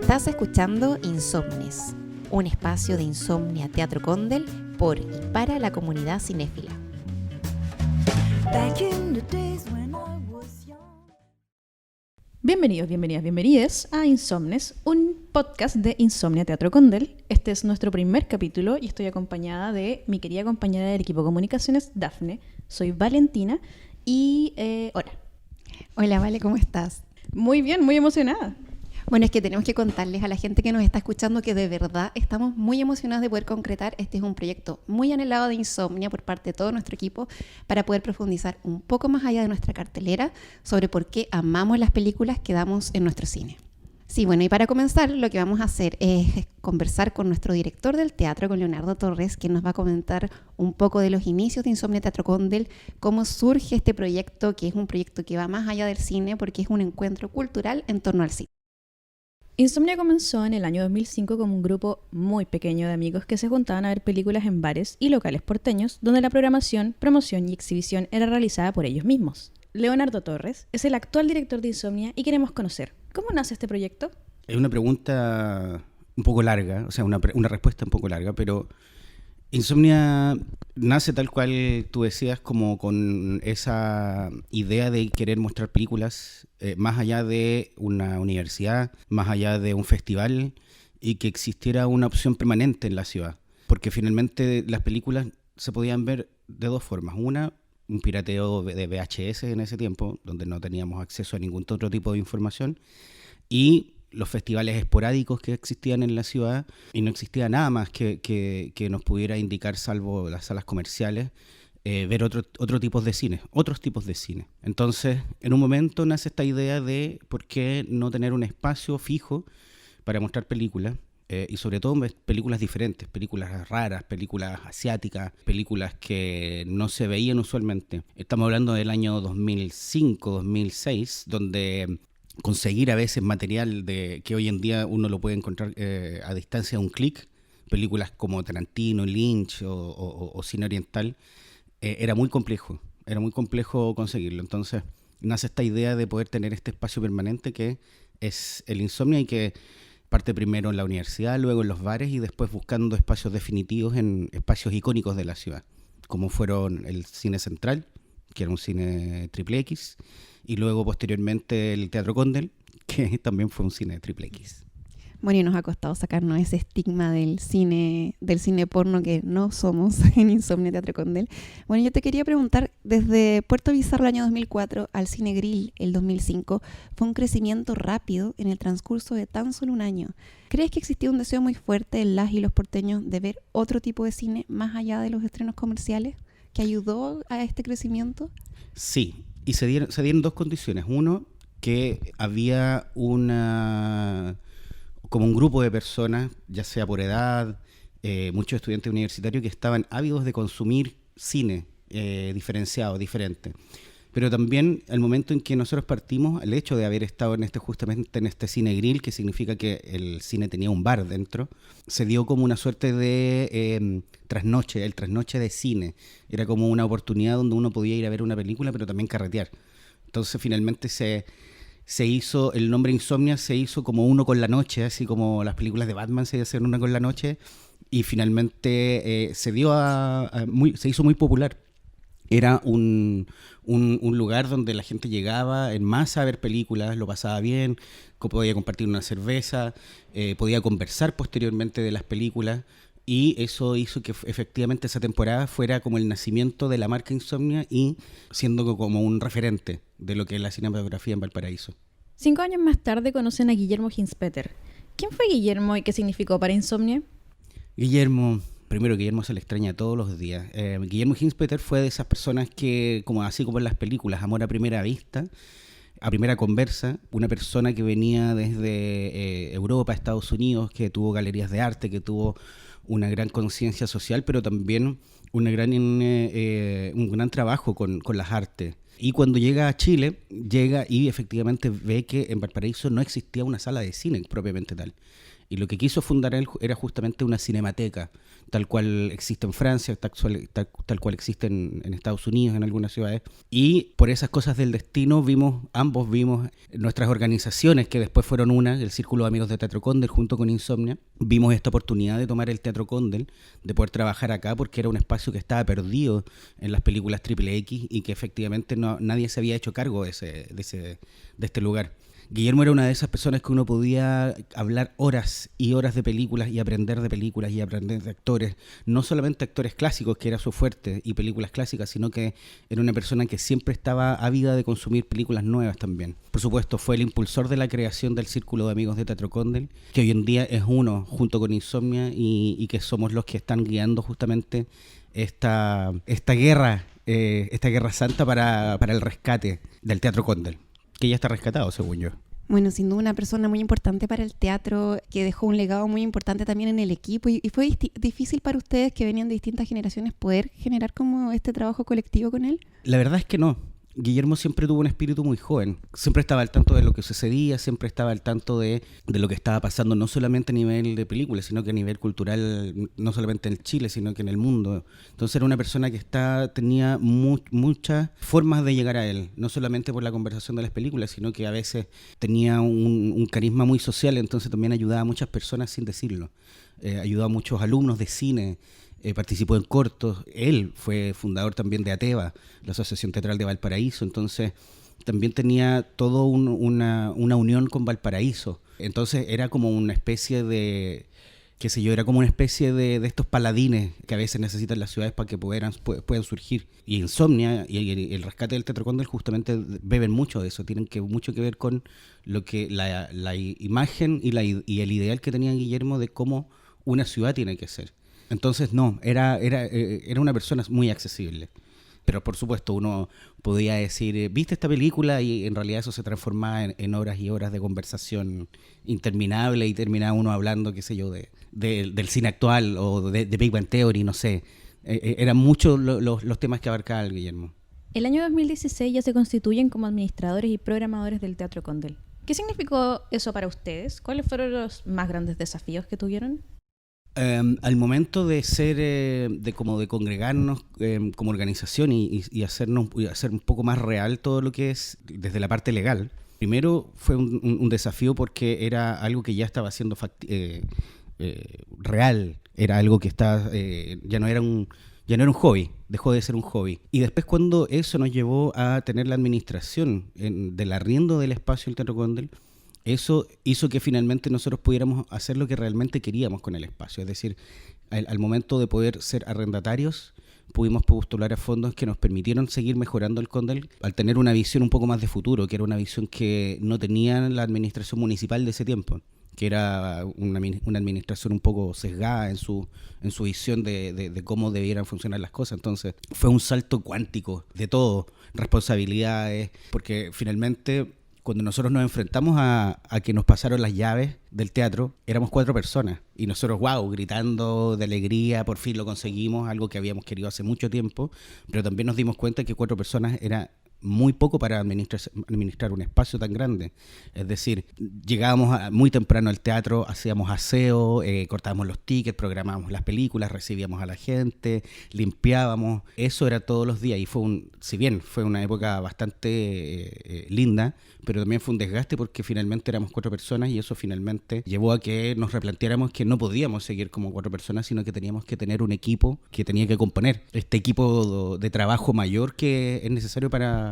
Estás escuchando Insomnes, un espacio de Insomnia Teatro Condel por y para la comunidad cinéfila. Bienvenidos, bienvenidas a Insomnes, un podcast de Insomnia Teatro Condel. Este es nuestro primer capítulo y estoy acompañada de mi querida compañera del equipo de comunicaciones, Dafne. Soy Valentina y hola. Hola, Vale, ¿cómo estás? Muy bien, muy emocionada. Bueno, es que tenemos que contarles a la gente que nos está escuchando que de verdad estamos muy emocionados de poder concretar. Este es un proyecto muy anhelado de Insomnia por parte de todo nuestro equipo para poder profundizar un poco más allá de nuestra cartelera sobre por qué amamos las películas que damos en nuestro cine. Sí, bueno, y para comenzar lo que vamos a hacer es conversar con nuestro director del teatro, con Leonardo Torres, quien nos va a comentar un poco de los inicios de Insomnia Teatro Condel, cómo surge este proyecto, que es un proyecto que va más allá del cine porque es un encuentro cultural en torno al cine. Insomnia comenzó en el año 2005 como un grupo muy pequeño de amigos que se juntaban a ver películas en bares y locales porteños, donde la programación, promoción y exhibición era realizada por ellos mismos. Leonardo Torres es el actual director de Insomnia y queremos conocer, ¿cómo nace este proyecto? Es una pregunta un poco larga, o sea, una respuesta un poco larga, pero Insomnia nace tal cual tú decías, como con esa idea de querer mostrar películas más allá de una universidad, más allá de un festival, y que existiera una opción permanente en la ciudad. Porque finalmente las películas se podían ver de dos formas. Una, un pirateo de VHS en ese tiempo, donde no teníamos acceso a ningún otro tipo de información, y los festivales esporádicos que existían en la ciudad, y no existía nada más que nos pudiera indicar, salvo las salas comerciales, ver otros tipos de cine. Entonces, en un momento nace esta idea de por qué no tener un espacio fijo para mostrar películas, y sobre todo películas diferentes, películas raras, películas asiáticas, películas que no se veían usualmente. Estamos hablando del año 2005, 2006, donde conseguir a veces material que hoy en día uno lo puede encontrar a distancia de un clic, películas como Tarantino, Lynch o cine oriental, era muy complejo conseguirlo. Entonces nace esta idea de poder tener este espacio permanente que es el Insomnia, y que parte primero en la universidad, luego en los bares y después buscando espacios definitivos en espacios icónicos de la ciudad, como fueron el Cine Central, que era un cine triple X, y luego posteriormente el Teatro Condel, que también fue un cine triple X. Bueno, y nos ha costado sacarnos ese estigma del cine porno que no somos en Insomnia Teatro Condel. Bueno, yo te quería preguntar, desde Puerto Bizarro el año 2004 al Cine Grill el 2005, fue un crecimiento rápido en el transcurso de tan solo un año. ¿Crees que existía un deseo muy fuerte en las y los porteños de ver otro tipo de cine más allá de los estrenos comerciales que ayudó a este crecimiento? Sí, y se dieron dos condiciones. Uno, que había como un grupo de personas, ya sea por edad, muchos estudiantes universitarios que estaban ávidos de consumir cine diferenciado, diferente. Pero también el momento en que nosotros partimos, el hecho de haber estado justamente en este Cine Grill, que significa que el cine tenía un bar dentro, se dio como una suerte de trasnoche, el trasnoche de cine. Era como una oportunidad donde uno podía ir a ver una película, pero también carretear. Entonces finalmente se hizo, el nombre Insomnia se hizo como uno con la noche, así como las películas de Batman se hacen una con la noche, y finalmente se hizo muy popular. Era un lugar donde la gente llegaba en masa a ver películas, lo pasaba bien, podía compartir una cerveza, podía conversar posteriormente de las películas, y eso hizo que efectivamente esa temporada fuera como el nacimiento de la marca Insomnia y siendo como un referente de lo que es la cinematografía en Valparaíso. 5 años más tarde conocen a Guillermo Hinspeter. ¿Quién fue Guillermo y qué significó para Insomnia? Guillermo se le extraña todos los días. Guillermo Hinspeter fue de esas personas que, así como en las películas, amor a primera vista, a primera conversa, una persona que venía desde Europa, Estados Unidos, que tuvo galerías de arte, que tuvo una gran conciencia social, pero también un gran trabajo con las artes. Y cuando llega a Chile, llega y efectivamente ve que en Valparaíso no existía una sala de cine propiamente tal. Y lo que quiso fundar él era justamente una cinemateca, tal cual existe en Francia, tal cual existe en Estados Unidos, en algunas ciudades. Y por esas cosas del destino ambos vimos nuestras organizaciones, que después fueron el Círculo de Amigos de Teatro Condel junto con Insomnia, vimos esta oportunidad de tomar el Teatro Condel, de poder trabajar acá, porque era un espacio que estaba perdido en las películas XXX y que efectivamente nadie se había hecho cargo de este lugar. Guillermo era una de esas personas que uno podía hablar horas y horas de películas y aprender de películas y aprender de actores, no solamente actores clásicos, que era su fuerte, y películas clásicas, sino que era una persona que siempre estaba ávida de consumir películas nuevas también. Por supuesto, fue el impulsor de la creación del Círculo de Amigos de Teatro Condel, que hoy en día es uno, junto con Insomnia, y que somos los que están guiando justamente esta guerra santa para el rescate del Teatro Condel, que ya está rescatado, según yo. Bueno, sin duda una persona muy importante para el teatro, que dejó un legado muy importante también en el equipo. ¿Y fue difícil para ustedes, que venían de distintas generaciones, poder generar como este trabajo colectivo con él? La verdad es que no. Guillermo siempre tuvo un espíritu muy joven, siempre estaba al tanto de lo que sucedía, siempre estaba al tanto de lo que estaba pasando, no solamente a nivel de películas, sino que a nivel cultural, no solamente en Chile, sino que en el mundo. Entonces era una persona que tenía muchas formas de llegar a él, no solamente por la conversación de las películas, sino que a veces tenía un carisma muy social, entonces también ayudaba a muchas personas sin decirlo. Ayudó a muchos alumnos de cine, participó en cortos. Él fue fundador también de ATEVA, la Asociación Teatral de Valparaíso, entonces también tenía toda una unión con Valparaíso. Entonces era como una especie de, qué sé yo, era como una especie de estos paladines que a veces necesitan las ciudades para que puedan surgir. Y Insomnia y el rescate del Teatro Condel justamente beben mucho de eso, tienen mucho que ver con lo que la imagen y el ideal que tenía Guillermo de cómo una ciudad tiene que ser. Entonces no, era una persona muy accesible. Pero por supuesto uno podía decir, ¿viste esta película? Y en realidad eso se transformaba en horas y horas de conversación interminable, y terminaba uno hablando, qué sé yo, del cine actual o de Big Bang Theory, no sé. Eran muchos los temas que abarcaba el Guillermo. El año 2016 ya se constituyen como administradores y programadores del Teatro Condel. ¿Qué significó eso para ustedes? ¿Cuáles fueron los más grandes desafíos que tuvieron? Al momento de ser, de congregarnos como organización y hacer un poco más real todo lo que es desde la parte legal, primero fue un desafío porque era algo que ya estaba siendo real, era algo que ya no era un hobby, dejó de ser un hobby. Y después, cuando eso nos llevó a tener la administración del arriendo del espacio del Teatro Condel, eso hizo que finalmente nosotros pudiéramos hacer lo que realmente queríamos con el espacio. Es decir, al momento de poder ser arrendatarios, pudimos postular a fondos que nos permitieron seguir mejorando el Condel al tener una visión un poco más de futuro, que era una visión que no tenía la administración municipal de ese tiempo, que era una administración un poco sesgada en su visión de cómo debieran funcionar las cosas. Entonces fue un salto cuántico de todo, responsabilidades, porque finalmente cuando nosotros nos enfrentamos a que nos pasaron las llaves del teatro, éramos 4 personas. Y nosotros, wow, gritando de alegría, por fin lo conseguimos, algo que habíamos querido hace mucho tiempo. Pero también nos dimos cuenta que 4 personas era muy poco para administrar un espacio tan grande. Es decir, llegábamos muy temprano al teatro, hacíamos aseo, cortábamos los tickets, programábamos las películas, recibíamos a la gente, limpiábamos. Eso era todos los días, y si bien fue una época bastante linda, pero también fue un desgaste porque finalmente éramos 4 personas, y eso finalmente llevó a que nos replanteáramos que no podíamos seguir como 4 personas, sino que teníamos que tener un equipo que tenía que componer este equipo de trabajo mayor que es necesario para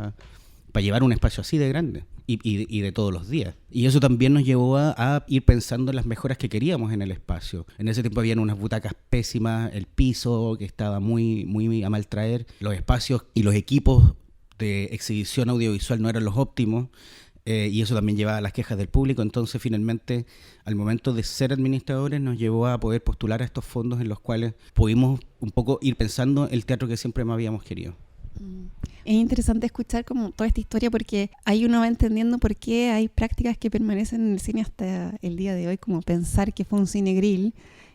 llevar un espacio así de grande y de todos los días. Y eso también nos llevó a ir pensando en las mejoras que queríamos en el espacio. En ese tiempo habían unas butacas pésimas, el piso que estaba muy a mal traer, los espacios y los equipos de exhibición audiovisual no eran los óptimos, y eso también llevaba a las quejas del público. Entonces finalmente, al momento de ser administradores, nos llevó a poder postular a estos fondos en los cuales pudimos un poco ir pensando el teatro que siempre más habíamos querido. Es interesante escuchar como toda esta historia, porque ahí uno va entendiendo por qué hay prácticas que permanecen en el cine hasta el día de hoy, como pensar que fue un cine grill.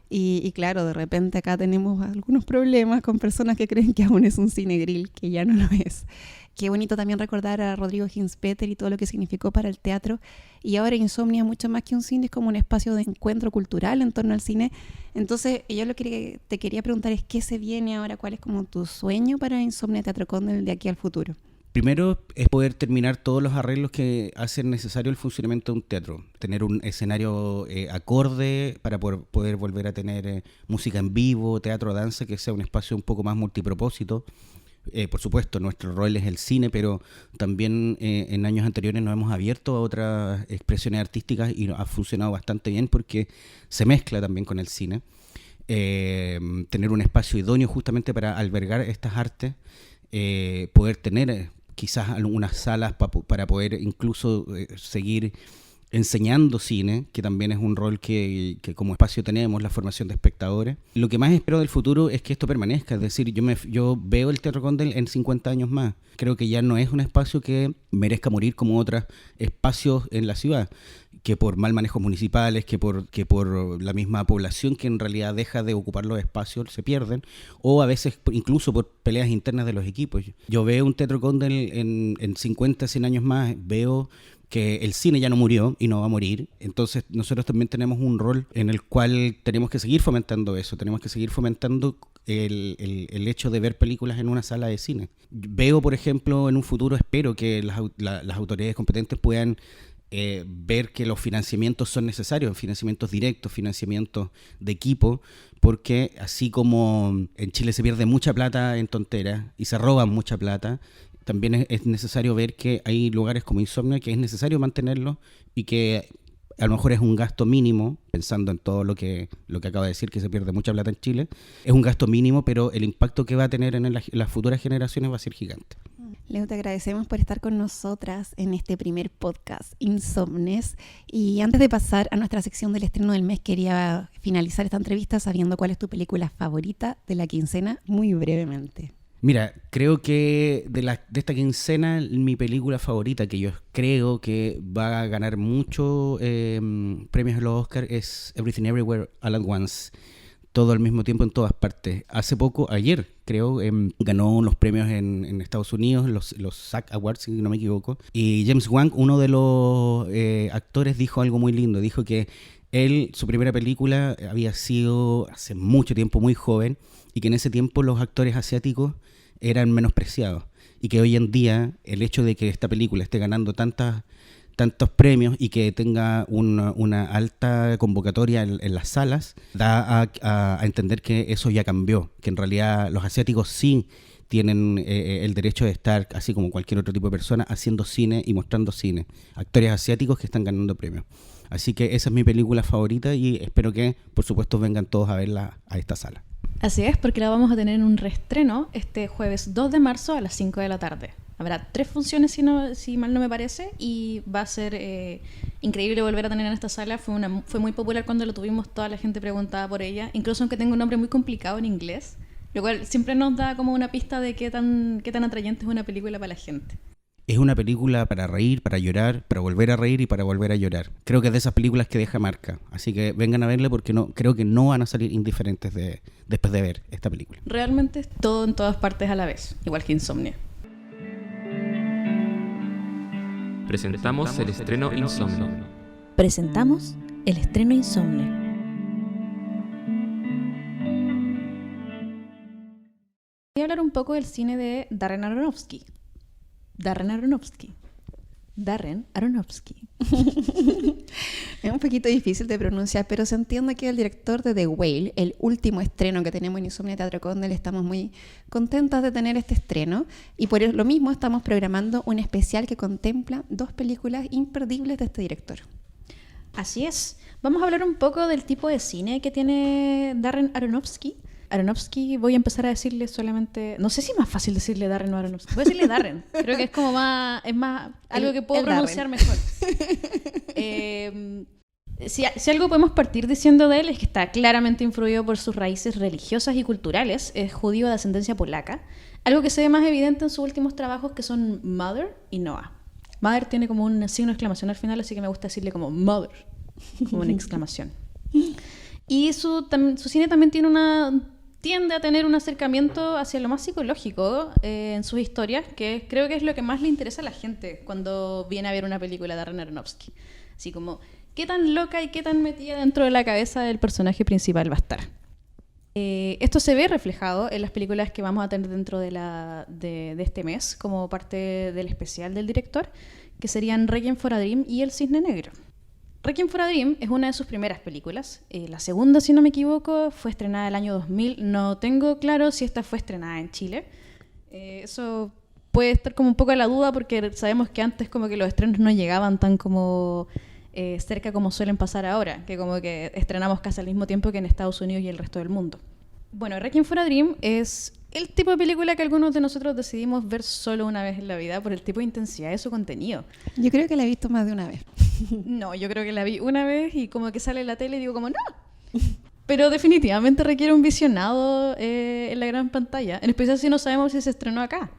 Y claro, de repente acá tenemos algunos problemas con personas que creen que aún es un cine grill, que ya no lo es. Qué bonito también recordar a Rodrigo Ginspeter y todo lo que significó para el teatro. Y ahora Insomnia es mucho más que un cine, es como un espacio de encuentro cultural en torno al cine. Entonces, yo lo que te quería preguntar es qué se viene ahora, cuál es como tu sueño para Insomnia Teatro Condel de aquí al futuro. Primero es poder terminar todos los arreglos que hacen necesario el funcionamiento de un teatro. Tener un escenario acorde para poder volver a tener música en vivo, teatro, danza, que sea un espacio un poco más multipropósito. Por supuesto, nuestro rol es el cine, pero también en años anteriores nos hemos abierto a otras expresiones artísticas y ha funcionado bastante bien porque se mezcla también con el cine. Tener un espacio idóneo justamente para albergar estas artes, poder tener quizás algunas salas para poder incluso seguir enseñando cine, que también es un rol que como espacio tenemos, la formación de espectadores. Lo que más espero del futuro es que esto permanezca, es decir, yo veo el Teatro Condel en 50 años más. Creo que ya no es un espacio que merezca morir como otros espacios en la ciudad, que por mal manejos municipales, que por la misma población que en realidad deja de ocupar los espacios se pierden, o a veces incluso por peleas internas de los equipos. Yo veo un Teatro Condel en 50, 100 años más, veo que el cine ya no murió y no va a morir, entonces nosotros también tenemos un rol en el cual tenemos que seguir fomentando eso, tenemos que seguir fomentando el hecho de ver películas en una sala de cine. Veo, por ejemplo, en un futuro, espero que las autoridades competentes puedan ver que los financiamientos son necesarios, financiamientos directos, financiamientos de equipo, porque así como en Chile se pierde mucha plata en tonteras y se roban mucha plata, también es necesario ver que hay lugares como Insomnia que es necesario mantenerlos y que a lo mejor es un gasto mínimo, pensando en todo lo que acaba de decir, que se pierde mucha plata en Chile, es un gasto mínimo, pero el impacto que va a tener en las futuras generaciones va a ser gigante. Leo, te agradecemos por estar con nosotras en este primer podcast, Insomnes. Y antes de pasar a nuestra sección del estreno del mes, quería finalizar esta entrevista sabiendo cuál es tu película favorita de la quincena, muy brevemente. Mira, creo que de esta quincena mi película favorita, que yo creo que va a ganar muchos premios a los Oscars, es Everything Everywhere All at Once. Todo al mismo tiempo en todas partes. Hace poco, ayer creo, ganó unos premios en Estados Unidos, los SAG Awards, si no me equivoco. Y James Wan, uno de los actores, dijo algo muy lindo. Dijo que su primera película había sido hace mucho tiempo, muy joven, y que en ese tiempo los actores asiáticos eran menospreciados. Y que hoy en día el hecho de que esta película esté ganando tantos premios y que tenga una alta convocatoria en las salas, da a entender que eso ya cambió, que en realidad los asiáticos sí tienen el derecho de estar, así como cualquier otro tipo de persona, haciendo cine y mostrando cine. Actores asiáticos que están ganando premios. Así que esa es mi película favorita y espero que, por supuesto, vengan todos a verla a esta sala. Así es, porque la vamos a tener en un reestreno este jueves 2 de marzo a las 5 de la tarde. Habrá 3 funciones, si mal no me parece, y va a ser increíble volver a tener en esta sala. Fue muy popular cuando lo tuvimos, toda la gente preguntaba por ella, incluso aunque tenga un nombre muy complicado en inglés, lo cual siempre nos da como una pista de qué tan atrayente es una película para la gente. Es una película para reír, para llorar, para volver a reír y para volver a llorar. Creo que es de esas películas que deja marca. Así que vengan a verla porque creo que no van a salir indiferentes después de ver esta película. Realmente es todo en todas partes a la vez, igual que Insomnia. Presentamos el estreno Insomnia. Presentamos el estreno Insomnia. Voy a hablar un poco del cine de Darren Aronofsky. Darren Aronofsky. Es un poquito difícil de pronunciar, pero se entiende que el director de The Whale, el último estreno que tenemos en Insomnia Teatro Condel, estamos muy contentas de tener este estreno y por lo mismo estamos programando un especial que contempla 2 películas imperdibles de este director. Así es. Vamos a hablar un poco del tipo de cine que tiene Darren Aronofsky. Aronofsky, voy a empezar a decirle solamente... No sé si es más fácil decirle Darren o Aronofsky. Voy a decirle Darren. Creo que es como más... Es más algo que puedo pronunciar mejor. Si algo podemos partir diciendo de él es que está claramente influido por sus raíces religiosas y culturales. Es judío de ascendencia polaca. Algo que se ve más evidente en sus últimos trabajos, que son Mother y Noah. Mother tiene como un signo de exclamación al final, así que me gusta decirle como Mother, como una exclamación. Y su cine también tiene tiende a tener un acercamiento hacia lo más psicológico en sus historias, que creo que es lo que más le interesa a la gente cuando viene a ver una película de Darren Aronofsky. Así como, ¿qué tan loca y qué tan metida dentro de la cabeza del personaje principal va a estar? Esto se ve reflejado en las películas que vamos a tener dentro de este mes, como parte del especial del director, que serían Requiem for a Dream y El Cisne Negro. Requiem for a Dream es una de sus primeras películas. La segunda, si no me equivoco, fue estrenada el año 2000. No tengo claro si esta fue estrenada en Chile. Eso puede estar como un poco a la duda, porque sabemos que antes como que los estrenos no llegaban tan como cerca como suelen pasar ahora, que como que estrenamos casi al mismo tiempo que en Estados Unidos y el resto del mundo. Bueno, Requiem for a Dream es el tipo de película que algunos de nosotros decidimos ver solo una vez en la vida por el tipo de intensidad de su contenido. Yo creo que la he visto más de una vez. No, yo creo que la vi una vez y como que sale en la tele y digo como ¡no! Pero definitivamente requiere un visionado en la gran pantalla, en especial si no sabemos si se estrenó acá.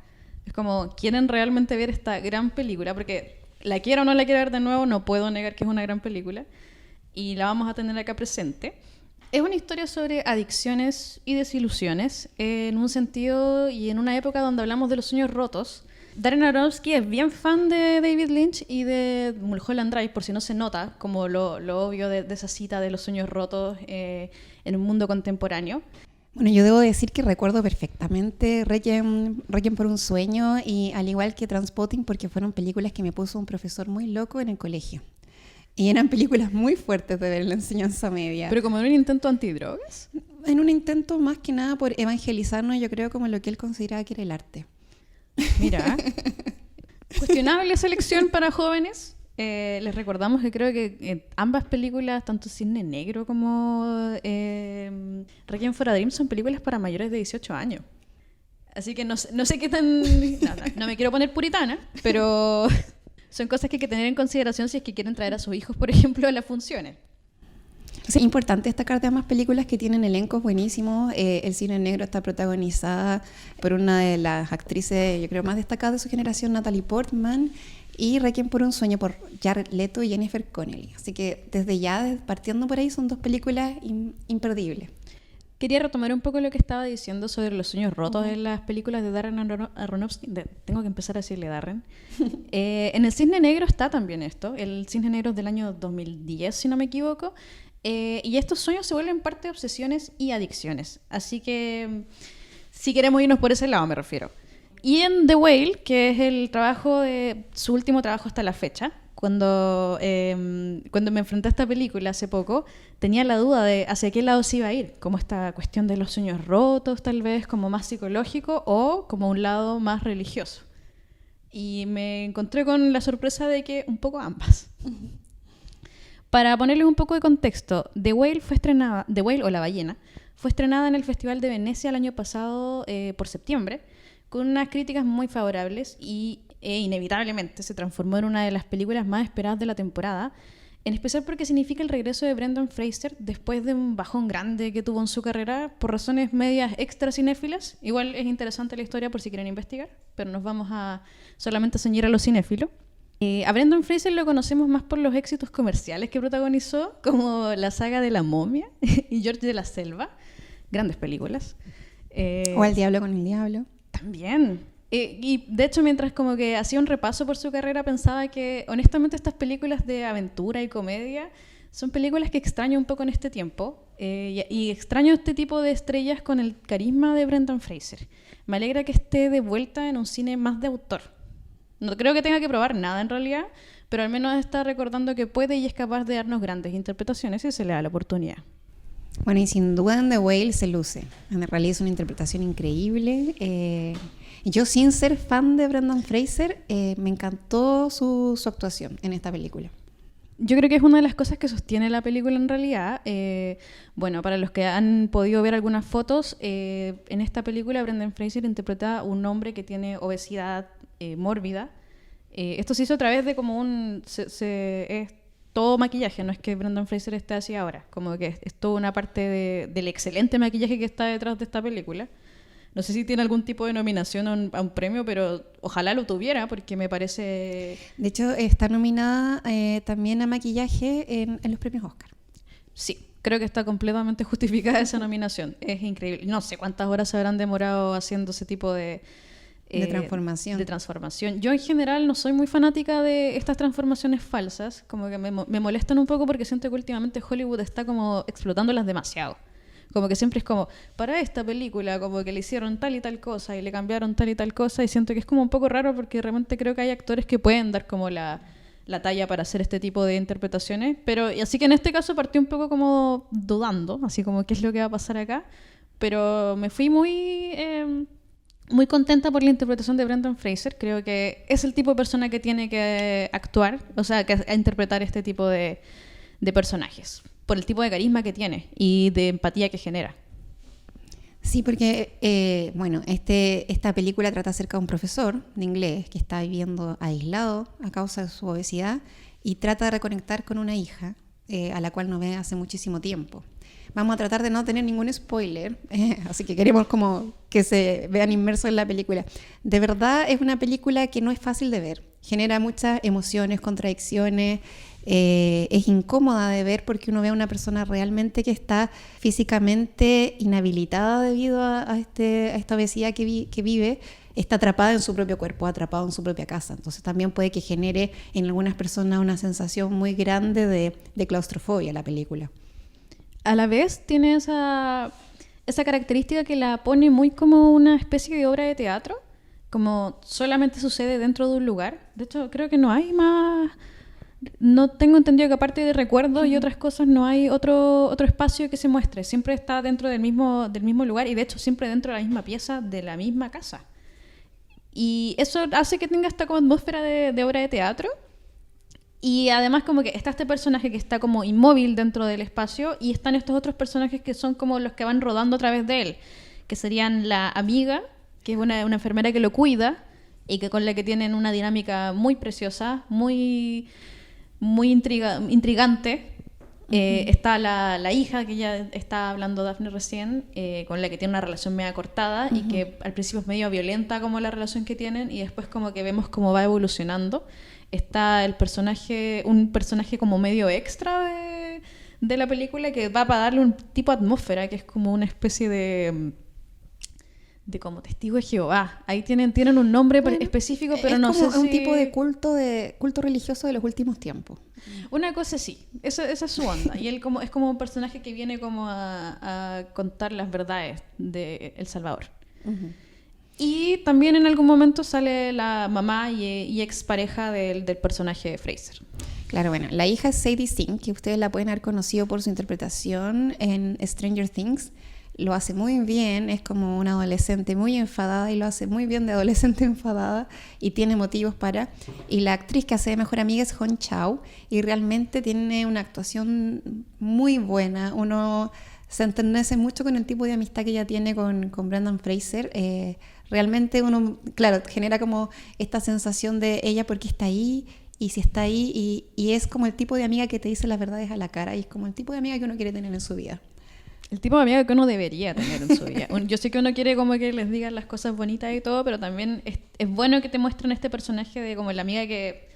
Es como, ¿quieren realmente ver esta gran película? Porque la quiero o no la quiero ver de nuevo, no puedo negar que es una gran película y la vamos a tener acá presente. Es una historia sobre adicciones y desilusiones en un sentido y en una época donde hablamos de los sueños rotos. Darren Aronofsky es bien fan de David Lynch y de Mulholland Drive, por si no se nota, como lo obvio de esa cita de los sueños rotos en un mundo contemporáneo. Bueno, yo debo decir que recuerdo perfectamente Requiem por un sueño y al igual que Trainspotting, porque fueron películas que me puso un profesor muy loco en el colegio. Y eran películas muy fuertes de ver en la enseñanza media. Pero como en un intento antidrogas. En un intento más que nada por evangelizarnos, yo creo, como lo que él consideraba que era el arte. Mira, cuestionable selección para jóvenes. Les recordamos que creo que ambas películas, tanto Cisne Negro como Requiem for a Dream, son películas para mayores de 18 años. Así que no sé qué tan... No me quiero poner puritana, pero son cosas que hay que tener en consideración si es que quieren traer a sus hijos, por ejemplo, a las funciones. Es importante destacar de ambas películas que tienen elencos buenísimos. El Cisne Negro está protagonizada por una de las actrices, yo creo, más destacadas de su generación, Natalie Portman, y Requiem por un sueño por Jared Leto y Jennifer Connelly. Así que desde ya, partiendo por ahí, son dos películas imperdibles. Quería retomar un poco lo que estaba diciendo sobre los sueños rotos en las películas de Darren Aronofsky. Tengo que empezar a decirle Darren. En El Cisne Negro está también esto. El Cisne Negro es del año 2010, si no me equivoco. Y estos sueños se vuelven parte de obsesiones y adicciones. Así que, si queremos irnos por ese lado, me refiero. Y en The Whale, que es el trabajo de su último trabajo hasta la fecha, cuando me enfrenté a esta película hace poco, tenía la duda de hacia qué lado se iba a ir, como esta cuestión de los sueños rotos, tal vez, como más psicológico, o como un lado más religioso. Y me encontré con la sorpresa de que un poco ambas. Para ponerles un poco de contexto, The Whale o La Ballena, fue estrenada en el Festival de Venecia el año pasado por septiembre, con unas críticas muy favorables y inevitablemente se transformó en una de las películas más esperadas de la temporada, en especial porque significa el regreso de Brendan Fraser después de un bajón grande que tuvo en su carrera por razones medias extra cinéfilas. Igual es interesante la historia por si quieren investigar, pero nos vamos a solamente ceñir a lo cinéfilo. A Brendan Fraser lo conocemos más por los éxitos comerciales que protagonizó, como la saga de la momia y George de la Selva, grandes películas. O El Diablo con el Diablo. También. Y de hecho, mientras como que hacía un repaso por su carrera, pensaba que honestamente estas películas de aventura y comedia son películas que extraño un poco en este tiempo, y extraño este tipo de estrellas con el carisma de Brendan Fraser. Me alegra que esté de vuelta en un cine más de autor. No creo que tenga que probar nada en realidad, pero al menos está recordando que puede y es capaz de darnos grandes interpretaciones si se le da la oportunidad. Bueno, y sin duda en The Whale se luce. En realidad es una interpretación increíble. Yo, sin ser fan de Brendan Fraser, me encantó su actuación en esta película. Yo creo que es una de las cosas que sostiene la película en realidad. Bueno, para los que han podido ver algunas fotos, en esta película Brendan Fraser interpreta a un hombre que tiene obesidad mórbida. Esto se hizo a través de como es todo maquillaje, no es que Brendan Fraser esté así ahora, como que es toda una parte del excelente maquillaje que está detrás de esta película. No sé si tiene algún tipo de nominación a un premio, pero ojalá lo tuviera, porque me parece... De hecho, está nominada también a maquillaje en los premios Oscar. Sí, Creo que está completamente justificada esa nominación. Es increíble. No sé cuántas horas se habrán demorado haciendo ese tipo de transformación. Yo en general no soy muy fanática de estas transformaciones falsas, como que me molestan un poco porque siento que últimamente Hollywood está como explotándolas demasiado. Como que siempre es como, para esta película, como que le hicieron tal y tal cosa y le cambiaron tal y tal cosa, y siento que es como un poco raro porque realmente creo que hay actores que pueden dar como la talla para hacer este tipo de interpretaciones, pero así que en este caso partí un poco como dudando, así como qué es lo que va a pasar acá, pero me fui muy contenta por la interpretación de Brendan Fraser. Creo que es el tipo de persona que tiene que actuar, o sea, que interpretar este tipo de personajes, por el tipo de carisma que tiene y de empatía que genera. Sí, porque esta película trata acerca de un profesor de inglés que está viviendo aislado a causa de su obesidad y trata de reconectar con una hija a la cual no ve hace muchísimo tiempo. Vamos a tratar de no tener ningún spoiler, así que queremos como que se vean inmersos en la película. De verdad es una película que no es fácil de ver, genera muchas emociones, contradicciones, es incómoda de ver porque uno ve a una persona realmente que está físicamente inhabilitada debido a esta obesidad que vive, está atrapada en su propio cuerpo, atrapado en su propia casa. Entonces también puede que genere en algunas personas una sensación muy grande de claustrofobia la película. A la vez tiene esa característica que la pone muy como una especie de obra de teatro, como solamente sucede dentro de un lugar. De hecho, creo que no hay más... No tengo entendido que aparte de recuerdos y otras cosas no hay otro espacio que se muestre. Siempre está dentro del mismo lugar y de hecho siempre dentro de la misma pieza de la misma casa. Y eso hace que tenga esta como atmósfera de obra de teatro. Y además como que está este personaje que está como inmóvil dentro del espacio y están estos otros personajes que son como los que van rodando a través de él, que serían la amiga, que es una enfermera que lo cuida y que con la que tienen una dinámica muy preciosa, muy intrigante. Está la hija que ya está hablando Daphne recién, con la que tiene una relación media cortada y que al principio es medio violenta como la relación que tienen y después como que vemos cómo va evolucionando. Está un personaje como medio extra de la película que va para darle un tipo de atmósfera que es como una especie de como testigo de Jehová. Ahí tienen un nombre específico, pero no sé si... Es como un tipo de culto religioso de los últimos tiempos. Una cosa sí, esa es su onda. Y él es como un personaje que viene como a contar las verdades de El Salvador. Uh-huh. Y también en algún momento sale la mamá y expareja del personaje de Fraser. Claro, bueno, la hija es Sadie Sink, que ustedes la pueden haber conocido por su interpretación en Stranger Things. Lo hace muy bien, es como una adolescente muy enfadada y lo hace muy bien de adolescente enfadada y tiene motivos para. Y la actriz que hace de mejor amiga es Hong Chau y realmente tiene una actuación muy buena. Uno se enternece mucho con el tipo de amistad que ella tiene con Brendan Fraser. Realmente uno, claro, genera como esta sensación de ella porque está ahí y si está ahí y es como el tipo de amiga que te dice las verdades a la cara y es como el tipo de amiga que uno quiere tener en su vida. El tipo de amiga que uno debería tener en su vida. Yo sé que uno quiere como que les digan las cosas bonitas y todo, pero también es bueno que te muestren este personaje de como la amiga que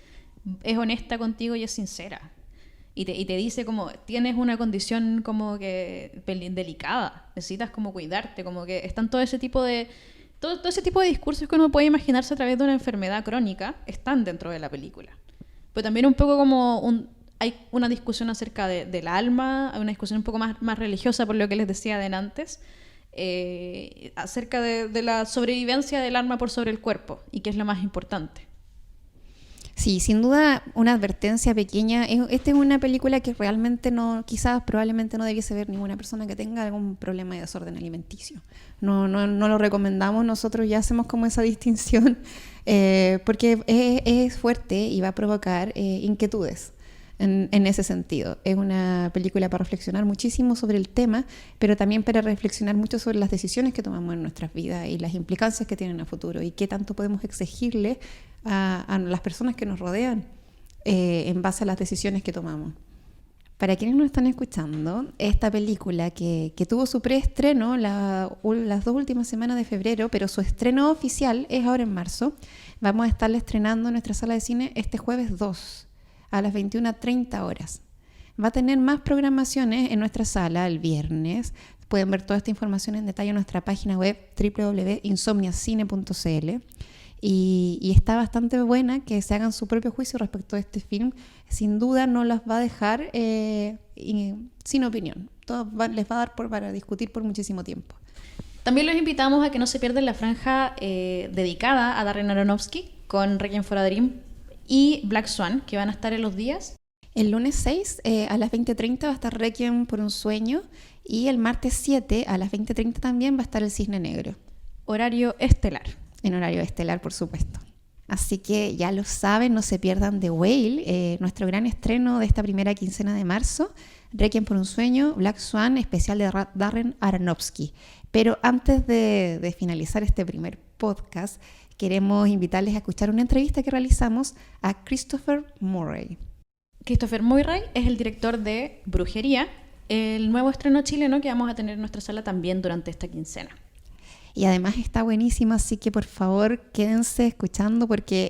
es honesta contigo y es sincera. Y te dice como, tienes una condición como que delicada, necesitas como cuidarte, como que están todo ese tipo de discursos que uno puede imaginarse a través de una enfermedad crónica, están dentro de la película. Pero también un poco como hay una discusión acerca del alma, hay una discusión un poco más religiosa, por lo que les decía antes, acerca de la sobrevivencia del alma por sobre el cuerpo, y que es lo más importante. Sí, sin duda una advertencia pequeña. Esta es una película que realmente probablemente no debiese ver ninguna persona que tenga algún problema de desorden alimenticio. No lo recomendamos, nosotros ya hacemos como esa distinción porque es fuerte y va a provocar inquietudes. En ese sentido, es una película para reflexionar muchísimo sobre el tema, pero también para reflexionar mucho sobre las decisiones que tomamos en nuestras vidas y las implicancias que tienen a futuro y qué tanto podemos exigirle a las personas que nos rodean en base a las decisiones que tomamos. Para quienes nos están escuchando, esta película que tuvo su preestreno las 2 últimas semanas de febrero, pero su estreno oficial es ahora en marzo, vamos a estarla estrenando en nuestra sala de cine este jueves 2 a las 21:30 horas. va a tener más programaciones en nuestra sala el viernes. Pueden ver toda esta información en detalle en nuestra página web www.insomniacine.cl. Y está bastante buena, que se hagan su propio juicio respecto a este film. Sin duda no las va a dejar sin opinión. Les va a dar para discutir por muchísimo tiempo. También los invitamos a que no se pierdan la franja dedicada a Darren Aronofsky con Requiem for a Dream y Black Swan, que van a estar en los días. El lunes 6 a las 20:30 va a estar Requiem por un sueño, y el martes 7 a las 20:30 también va a estar El Cisne Negro. Horario estelar. En horario estelar, por supuesto. Así que ya lo saben, no se pierdan The Whale, nuestro gran estreno de esta primera quincena de marzo. Requiem por un sueño, Black Swan, especial de Darren Aronofsky. Pero antes de finalizar este primer podcast, queremos invitarles a escuchar una entrevista que realizamos a Christopher Murray. Christopher Murray es el director de Brujería, el nuevo estreno chileno que vamos a tener en nuestra sala también durante esta quincena. Y además está buenísima, así que por favor quédense escuchando, porque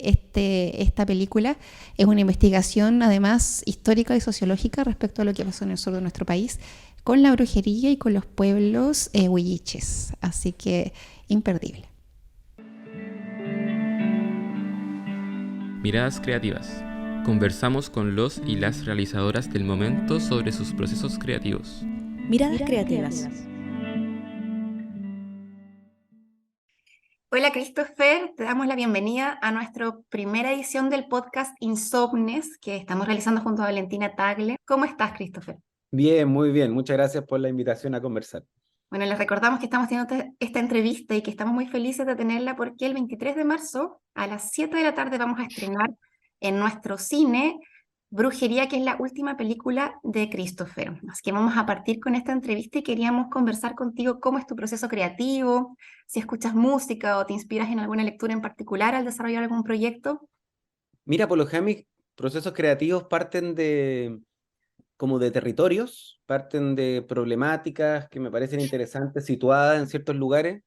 esta película es una investigación además histórica y sociológica respecto a lo que pasó en el sur de nuestro país con la brujería y con los pueblos huilliches. Así que imperdible. Miradas creativas. Conversamos con los y las realizadoras del momento sobre sus procesos creativos. Miradas creativas. Hola Christopher, te damos la bienvenida a nuestra primera edición del podcast Insomnes que estamos realizando junto a Valentina Tagle. ¿Cómo estás, Christopher? Bien, muy bien. Muchas gracias por la invitación a conversar. Bueno, les recordamos que estamos teniendo esta entrevista y que estamos muy felices de tenerla porque el 23 de marzo a las 7 de la tarde vamos a estrenar en nuestro cine Brujería, que es la última película de Christopher. Así que vamos a partir con esta entrevista y queríamos conversar contigo cómo es tu proceso creativo, si escuchas música o te inspiras en alguna lectura en particular al desarrollar algún proyecto. Mira, por lo general mis procesos creativos parten como de territorios, parten de problemáticas que me parecen interesantes situadas en ciertos lugares.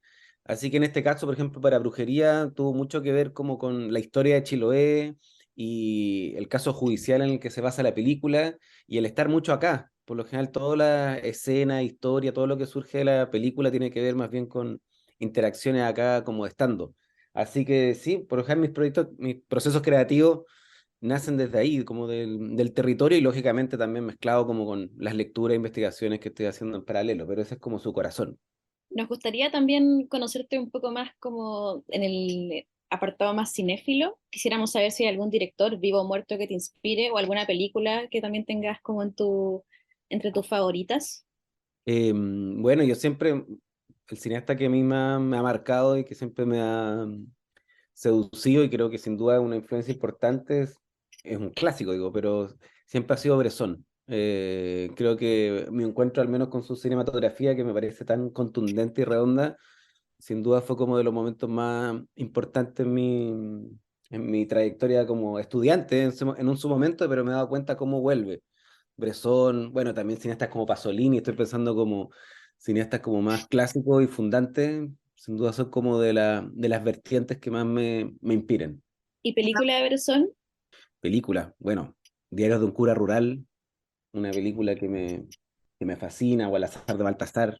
Así que en este caso, por ejemplo, para Brujería tuvo mucho que ver como con la historia de Chiloé y el caso judicial en el que se basa la película y el estar mucho acá. Por lo general, toda la escena, historia, todo lo que surge de la película tiene que ver más bien con interacciones acá como estando. Así que sí, por lo general mis procesos creativos nacen desde ahí, como del territorio y lógicamente también mezclado como con las lecturas e investigaciones que estoy haciendo en paralelo, pero ese es como su corazón. Nos gustaría también conocerte un poco más como en el apartado más cinéfilo. Quisiéramos saber si hay algún director vivo o muerto que te inspire o alguna película que también tengas como entre tus favoritas. Bueno, yo siempre, el cineasta que a mí me ha marcado y que siempre me ha seducido y creo que sin duda es una influencia importante, es un clásico, digo, pero siempre ha sido Bresson. Creo que mi encuentro al menos con su cinematografía, que me parece tan contundente y redonda, sin duda fue como de los momentos más importantes en mi trayectoria como estudiante en un su momento, pero me he dado cuenta cómo vuelve. Bresson, bueno, también cineastas como Pasolini, estoy pensando como cineastas como más clásicos y fundantes, sin duda son como de las vertientes que más me inspiran. ¿Y película de Bresson? Película, bueno, Diarios de un cura rural, una película que me fascina, o Al azar de Baltasar,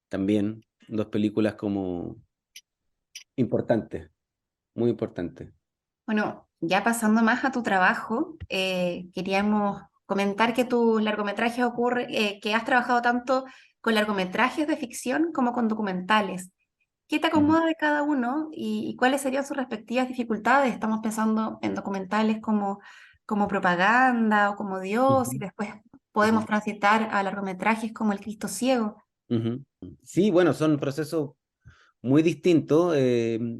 también, dos películas como importantes, muy importantes. Bueno, ya pasando más a tu trabajo, queríamos comentar que tus largometrajes que has trabajado tanto con largometrajes de ficción como con documentales. ¿Qué te Ujú, acomoda de cada uno y cuáles serían sus respectivas dificultades? Estamos pensando en documentales como Propaganda o como Dios, y ujú, después podemos ujú, transitar a largometrajes como El Cristo Ciego. ujú. Sí, bueno, son procesos muy distintos,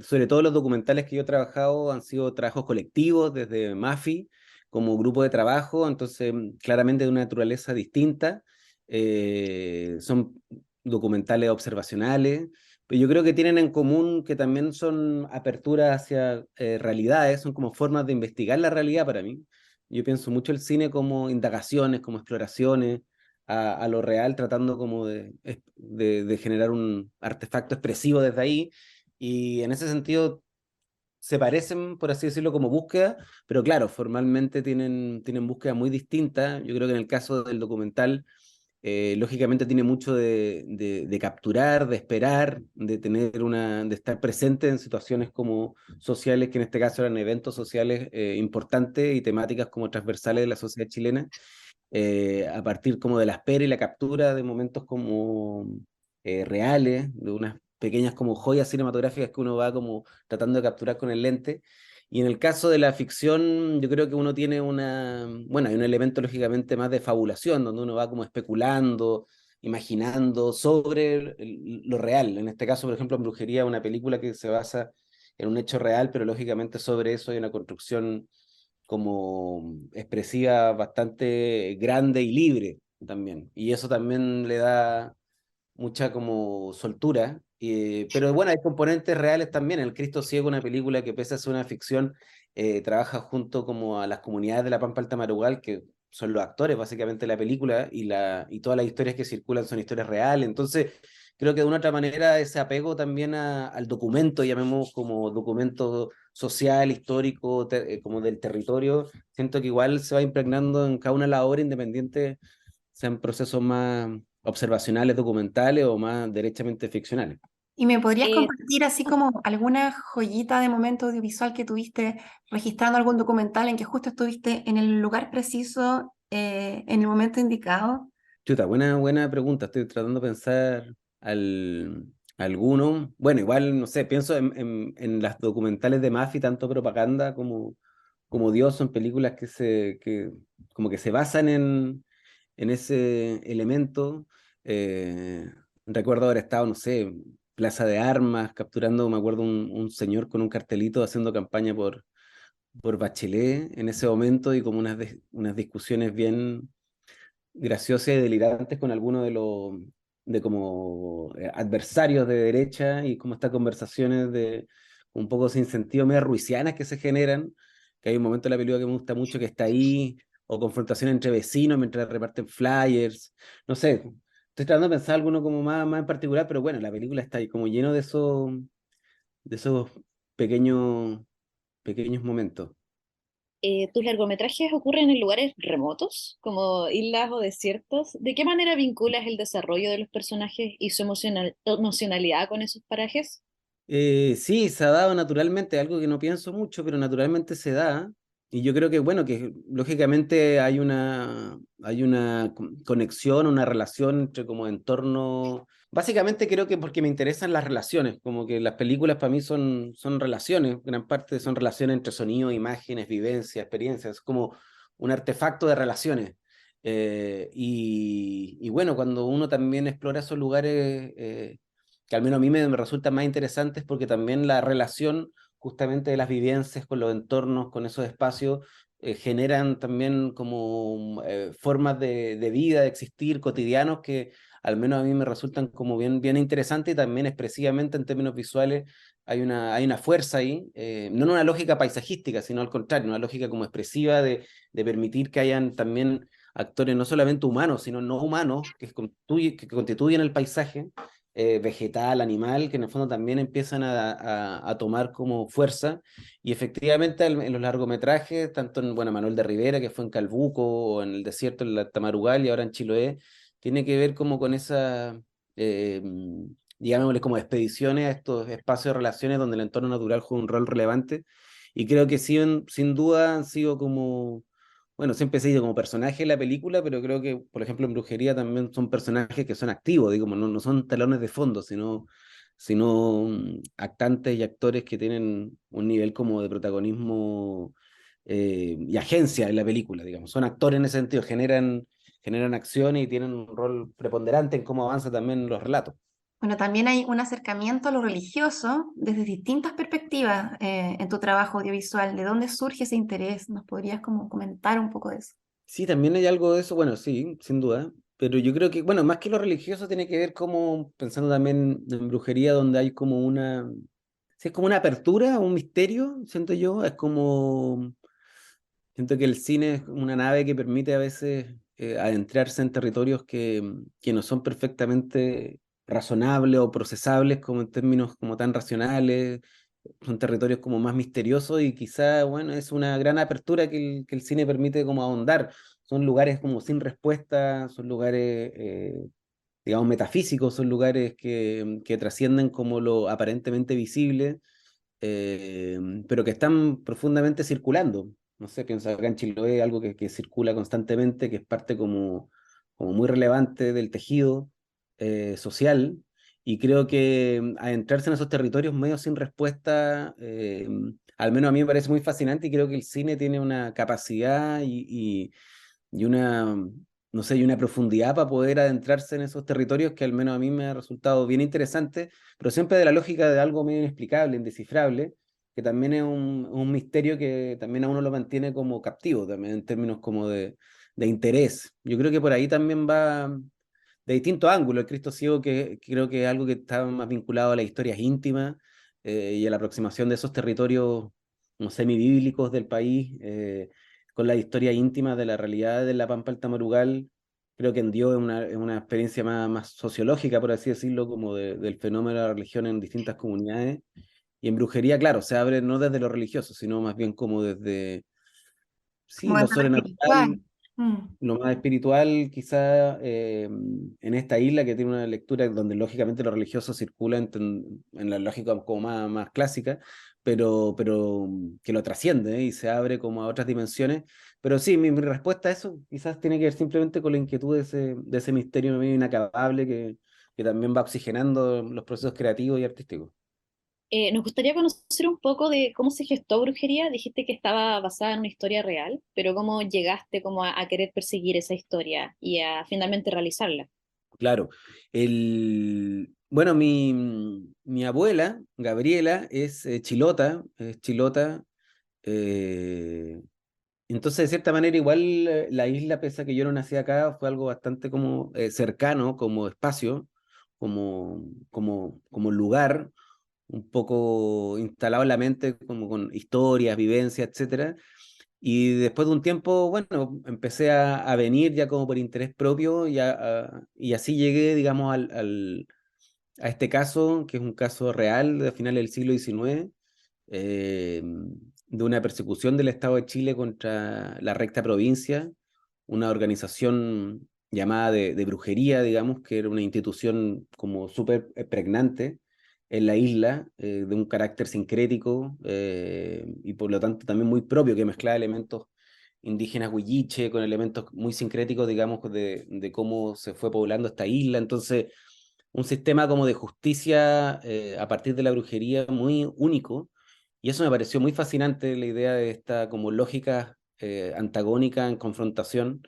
sobre todo los documentales que yo he trabajado han sido trabajos colectivos desde MAFI como grupo de trabajo, entonces claramente de una naturaleza distinta, son documentales observacionales, pero yo creo que tienen en común que también son aperturas hacia realidades, son como formas de investigar la realidad para mí. Yo pienso mucho el cine como indagaciones, como exploraciones, a lo real, tratando como de generar un artefacto expresivo desde ahí. Y en ese sentido, se parecen, por así decirlo, como búsqueda, pero claro, formalmente tienen búsquedas muy distintas. Yo creo que en el caso del documental, lógicamente tiene mucho de capturar, de esperar, de estar presente en situaciones como sociales, que en este caso eran eventos sociales importantes y temáticas como transversales de la sociedad chilena, a partir como de la espera y la captura de momentos como reales, de unas pequeñas como joyas cinematográficas que uno va como tratando de capturar con el lente. Y en el caso de la ficción, yo creo que uno tiene bueno, hay un elemento lógicamente más de fabulación, donde uno va como especulando, imaginando sobre lo real. En este caso, por ejemplo, en Brujería, una película que se basa en un hecho real, pero lógicamente sobre eso hay una construcción como expresiva bastante grande y libre también. Y eso también le da mucha como soltura. Pero bueno, hay componentes reales también. El Cristo Ciego, una película que pese a ser una ficción, trabaja junto como a las comunidades de la Pampa Alta Marugal, que son los actores básicamente de la película, y todas las historias que circulan son historias reales. Entonces, creo que de una otra manera ese apego también al documento, llamemos como documento social, histórico, como del territorio, siento que igual se va impregnando en cada una de las obras independientes, sean procesos más observacionales, documentales o más derechamente ficcionales. ¿Y me podrías Eh, compartir así como alguna joyita de momento audiovisual que tuviste registrando algún documental en que justo estuviste en el lugar preciso, en el momento indicado? Chuta, buena pregunta. Estoy tratando de pensar alguno. Bueno, igual, no sé, pienso en las documentales de Mafi, tanto propaganda como Dios, son películas como que se basan en ese elemento. Eh, Recuerdo haber estado, no sé, Plaza de Armas, capturando, me acuerdo, un señor con un cartelito haciendo campaña por Bachelet en ese momento y como unas discusiones bien graciosas y delirantes con algunos de como adversarios de derecha y como estas conversaciones de un poco sin sentido, medio ruisianas que se generan, que hay un momento de la película que me gusta mucho que está ahí, o confrontación entre vecinos mientras reparten flyers, no sé, estoy tratando de pensar alguno como más en particular, pero bueno, la película está ahí como lleno de esos pequeños, pequeños momentos. ¿Tus largometrajes ocurren en lugares remotos, como islas o desiertos? ¿De qué manera vinculas el desarrollo de los personajes y su emocionalidad con esos parajes? Sí, se ha dado naturalmente, algo que no pienso mucho, pero naturalmente se da. Y yo creo que, bueno, que lógicamente hay una conexión, una relación entre como entorno. Básicamente creo que porque me interesan las relaciones, como que las películas para mí son relaciones, gran parte son relaciones entre sonido, imágenes, vivencias, experiencias, es como un artefacto de relaciones. Y bueno, cuando uno también explora esos lugares, que al menos a mí me resultan más interesantes porque también la relación justamente de las vivencias con los entornos, con esos espacios, generan también como formas de vida, de existir cotidianos que al menos a mí me resultan como bien interesantes y también expresivamente en términos visuales hay una fuerza ahí, no en una lógica paisajística, sino al contrario, una lógica como expresiva de permitir que hayan también actores no solamente humanos, sino no humanos, que constituyen el paisaje vegetal, animal, que en el fondo también empiezan a tomar como fuerza. Y efectivamente en los largometrajes, tanto en bueno, Manuel de Rivera, que fue en Calbuco, o en el desierto, en la Tamarugal y ahora en Chiloé, tiene que ver como con esa, eh, digámosle, como expediciones a estos espacios de relaciones donde el entorno natural juega un rol relevante. Y creo que sí, sin duda han sido como bueno, siempre se dice como personaje en la película, pero creo que, por ejemplo, en Brujería también son personajes que son activos, digamos, no son talones de fondo, sino actantes y actores que tienen un nivel como de protagonismo y agencia en la película, digamos. Son actores en ese sentido, generan acción y tienen un rol preponderante en cómo avanza también los relatos. Bueno, también hay un acercamiento a lo religioso desde distintas perspectivas en tu trabajo audiovisual. ¿De dónde surge ese interés? ¿Nos podrías como comentar un poco de eso? Sí, también hay algo de eso, bueno, sí, sin duda, pero yo creo que, bueno, más que lo religioso tiene que ver como, pensando también en brujería, donde hay como sí, es como una apertura, un misterio, siento yo, siento que el cine es una nave que permite a veces adentrarse en territorios que no son perfectamente razonables o procesables como en términos como tan racionales, son territorios como más misteriosos y quizá, bueno, es una gran apertura que el cine permite como ahondar. Son lugares como sin respuesta, son lugares, digamos, metafísicos, son lugares que trascienden como lo aparentemente visible, eh, pero que están profundamente circulando. No sé, pienso acá en Chiloé, algo que circula constantemente, que es parte como muy relevante del tejido social, y creo que adentrarse en esos territorios medio sin respuesta, al menos a mí me parece muy fascinante, y creo que el cine tiene una capacidad y una, no sé, y una profundidad para poder adentrarse en esos territorios que al menos a mí me ha resultado bien interesante, pero siempre de la lógica de algo medio inexplicable, indescifrable, que también es un misterio que también a uno lo mantiene como captivo, también en términos como de interés. Yo creo que por ahí también va de distintos ángulos. El Cristo Ciego, que creo que es algo que está más vinculado a las historias íntimas y a la aproximación de esos territorios no semibíblicos del país, con la historia íntima de la realidad de la Pampa del Tamarugal. Creo que en Dios es una experiencia más sociológica, por así decirlo, como del fenómeno de la religión en distintas comunidades. Y en brujería, claro, se abre no desde lo religioso, sino más bien como desde, sí, como lo dentro de lo sobrenatural, espiritual. Mm. lo más espiritual quizá en esta isla que tiene una lectura donde lógicamente lo religioso circula en la lógica como más clásica, pero que lo trasciende y se abre como a otras dimensiones. Pero sí, mi respuesta a eso quizás tiene que ver simplemente con la inquietud de ese misterio medio inacabable que también va oxigenando los procesos creativos y artísticos. Nos gustaría conocer un poco de cómo se gestó Brujería. Dijiste que estaba basada en una historia real, pero cómo llegaste como a querer perseguir esa historia y a finalmente realizarla. Claro. Bueno, mi abuela, Gabriela, es chilota. eh, entonces, de cierta manera, igual la isla, pese a que yo no nací acá, fue algo bastante como cercano, como espacio, como lugar, un poco instalado en la mente, como con historias, vivencias, etcétera. Y después de un tiempo, bueno, empecé a venir ya como por interés propio y así llegué, digamos, a este caso, que es un caso real de finales del siglo XIX, eh, de una persecución del Estado de Chile contra la recta provincia, una organización llamada de brujería, digamos, que era una institución como súper pregnante en la isla, de un carácter sincrético y por lo tanto también muy propio, que mezclaba elementos indígenas huilliche con elementos muy sincréticos, digamos, de cómo se fue poblando esta isla. Entonces, un sistema como de justicia a partir de la brujería muy único. Y eso me pareció muy fascinante, la idea de esta como lógica antagónica en confrontación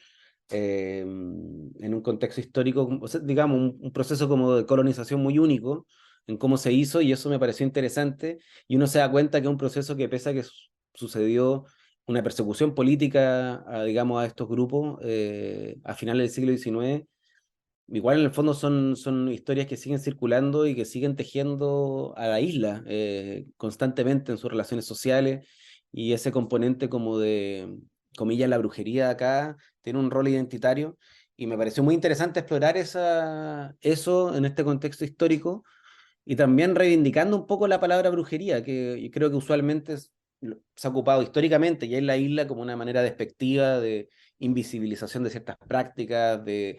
en un contexto histórico, o sea, digamos, un proceso como de colonización muy único en cómo se hizo, y eso me pareció interesante. Y uno se da cuenta que es un proceso que, pese a que sucedió una persecución política, digamos, a estos grupos a finales del siglo XIX, igual en el fondo son historias que siguen circulando y que siguen tejiendo a la isla constantemente en sus relaciones sociales, y ese componente como de, comillas, la brujería acá tiene un rol identitario, y me pareció muy interesante explorar eso en este contexto histórico, y también reivindicando un poco la palabra brujería, que yo creo que usualmente se ha ocupado históricamente ya en la isla como una manera despectiva de invisibilización de ciertas prácticas, de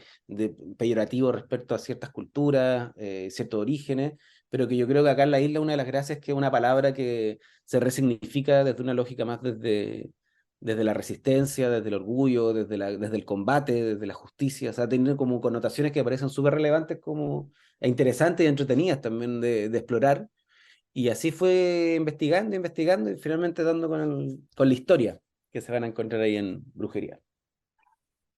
peyorativo respecto a ciertas culturas, ciertos orígenes, pero que yo creo que acá en la isla una de las gracias es que es una palabra que se resignifica desde una lógica más desde la resistencia, desde el orgullo, desde el combate, desde la justicia, o sea, tiene como connotaciones que parecen súper relevantes como, e interesantes y entretenidas también de explorar. Y así fue investigando, investigando y finalmente dando con la historia que se van a encontrar ahí en Brujería.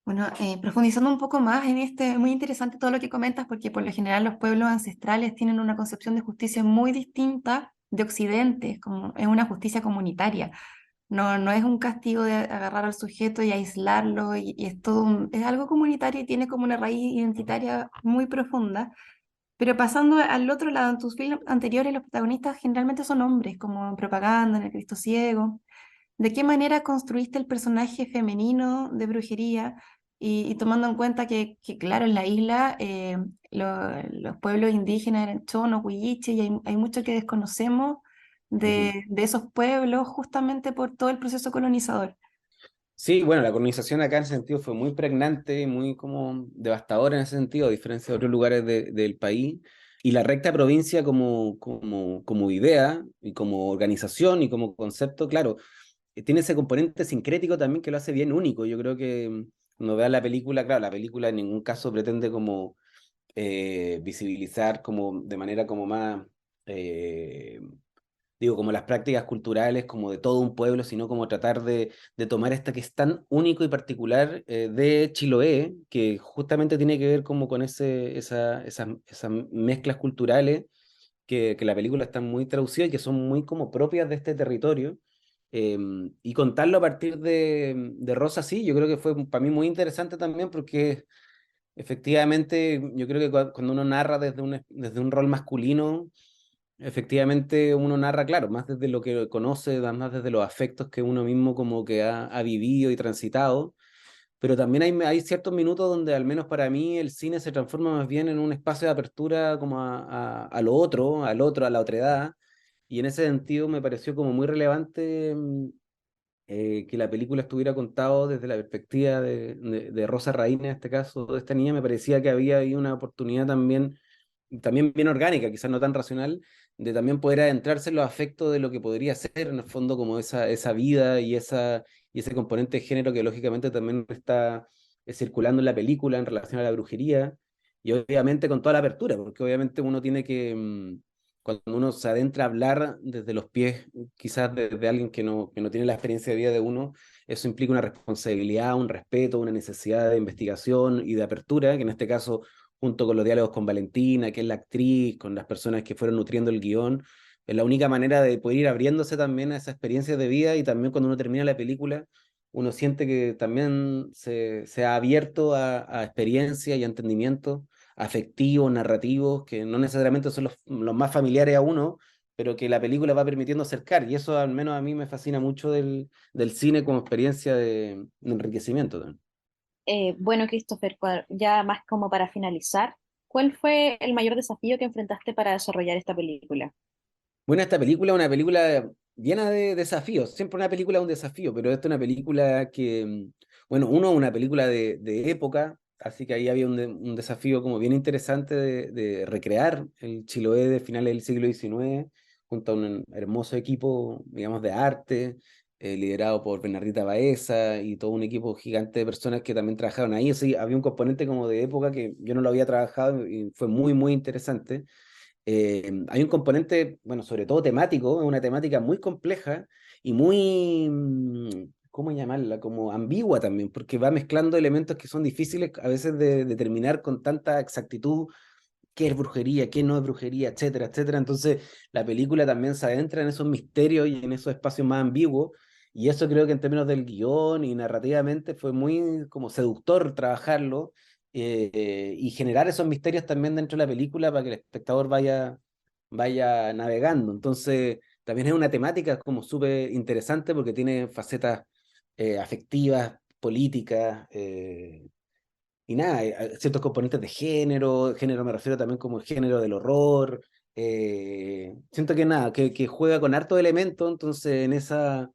Bueno, profundizando un poco más en este, muy interesante todo lo que comentas, porque por lo general los pueblos ancestrales tienen una concepción de justicia muy distinta de Occidente, como es una justicia comunitaria. No, no es un castigo de agarrar al sujeto y aislarlo, y es todo es algo comunitario y tiene como una raíz identitaria muy profunda. Pero pasando al otro lado, en tus films anteriores los protagonistas generalmente son hombres, como en Propaganda, en El Cristo Ciego. ¿De qué manera construiste el personaje femenino de brujería? Y tomando en cuenta claro, en la isla los pueblos indígenas eran chonos, huilliches, y hay mucho que desconocemos Ujú. de esos pueblos justamente por todo el proceso colonizador. Sí, bueno, la colonización acá en ese sentido fue muy pregnante, muy como devastadora en ese sentido, a diferencia de otros lugares del país. Y la recta provincia como idea y como organización y como concepto, claro, tiene ese componente sincrético también que lo hace bien único. Yo creo que cuando veas la película, claro, la película en ningún caso pretende como visibilizar como de manera como más, eh, digo, como las prácticas culturales, como de todo un pueblo, sino como tratar de tomar esta que es tan único y particular de Chiloé, que justamente tiene que ver como con esas mezclas culturales que la película está muy traducida y que son muy como propias de este territorio. eh, y contarlo a partir de Rosa, sí, yo creo que fue para mí muy interesante también porque efectivamente yo creo que cuando uno narra desde un rol masculino, efectivamente uno narra, claro, más desde lo que conoce, más desde los afectos que uno mismo como que ha vivido y transitado, pero también hay ciertos minutos donde al menos para mí el cine se transforma más bien en un espacio de apertura como a lo otro, al otro, a la otredad, y en ese sentido me pareció como muy relevante que la película estuviera contado desde la perspectiva de Rosa Reina, en este caso, de esta niña, me parecía que había ahí una oportunidad también bien orgánica, quizás no tan racional, de también poder adentrarse en los afectos de lo que podría ser, en el fondo, como esa vida y ese componente de género que lógicamente también está circulando en la película en relación a la brujería, y obviamente con toda la apertura, porque obviamente uno tiene que, cuando uno se adentra a hablar desde los pies, quizás de alguien que no tiene la experiencia de vida de uno, eso implica una responsabilidad, un respeto, una necesidad de investigación y de apertura, que en este caso junto con los diálogos con Valentina, que es la actriz, con las personas que fueron nutriendo el guión, es la única manera de poder ir abriéndose también a esas experiencias de vida y también cuando uno termina la película, uno siente que también se ha abierto a experiencias y a entendimientos afectivos, narrativos, que no necesariamente son los más familiares a uno, pero que la película va permitiendo acercar, y eso al menos a mí me fascina mucho del cine como experiencia de enriquecimiento también. Bueno, Christopher, ya más como para finalizar, ¿cuál fue el mayor desafío que enfrentaste para desarrollar esta película? Bueno, esta película es una película llena de desafíos. Siempre una película es un desafío, pero esta es una película que, bueno, una película de época, así que ahí había un desafío como bien interesante de recrear el Chiloé de finales del siglo XIX, junto a un hermoso equipo, digamos, de arte, liderado por Bernardita Baeza y todo un equipo gigante de personas que también trabajaron ahí. Así, había un componente como de época que yo no lo había trabajado y fue muy, muy interesante. Hay un componente, bueno, sobre todo temático, es una temática muy compleja y muy, ¿cómo llamarla? Como ambigua también, porque va mezclando elementos que son difíciles a veces de determinar con tanta exactitud qué es brujería, qué no es brujería, etcétera, etcétera. Entonces, la película también se adentra en esos misterios y en esos espacios más ambiguos. Y eso creo que en términos del guión y narrativamente fue muy como seductor trabajarlo y generar esos misterios también dentro de la película para que el espectador vaya navegando. Entonces, también es una temática como súper interesante porque tiene facetas afectivas, políticas, y nada, hay ciertos componentes de género me refiero también como el género del horror. Siento que nada, que juega con hartos elementos, entonces en esa,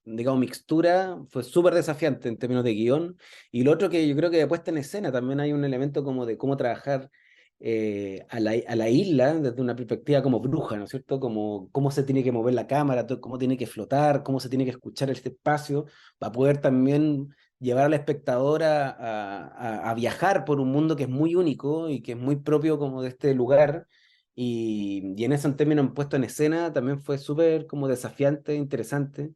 digamos, mixtura fue súper desafiante en términos de guión. Y lo otro que yo creo que de puesta en escena también hay un elemento como de cómo trabajar a la isla desde una perspectiva como bruja, ¿no es cierto? Como cómo se tiene que mover la cámara, cómo tiene que flotar, cómo se tiene que escuchar este espacio, para poder también llevar al espectador a viajar por un mundo que es muy único y que es muy propio como de este lugar. Y en ese término puesto en escena también fue súper como desafiante, interesante.